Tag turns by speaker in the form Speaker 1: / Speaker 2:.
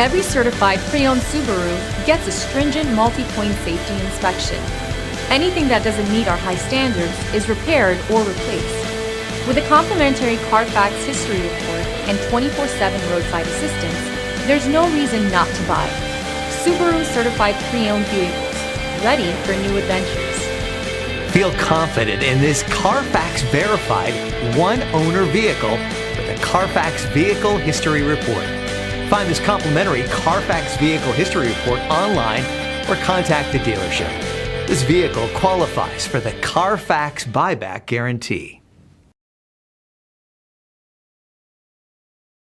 Speaker 1: Every certified pre-owned Subaru gets a stringent multi-point safety inspection. Anything that doesn't meet our high standards is repaired or replaced. With a complimentary Carfax history report and 24/7 roadside assistance, there's no reason not to buy. Subaru certified pre-owned vehicles, ready for new adventures.
Speaker 2: Feel confident in this Carfax verified one-owner vehicle with a Carfax Vehicle History Report. Find this complimentary Carfax Vehicle History Report online or contact the dealership. This vehicle qualifies for the Carfax Buyback Guarantee.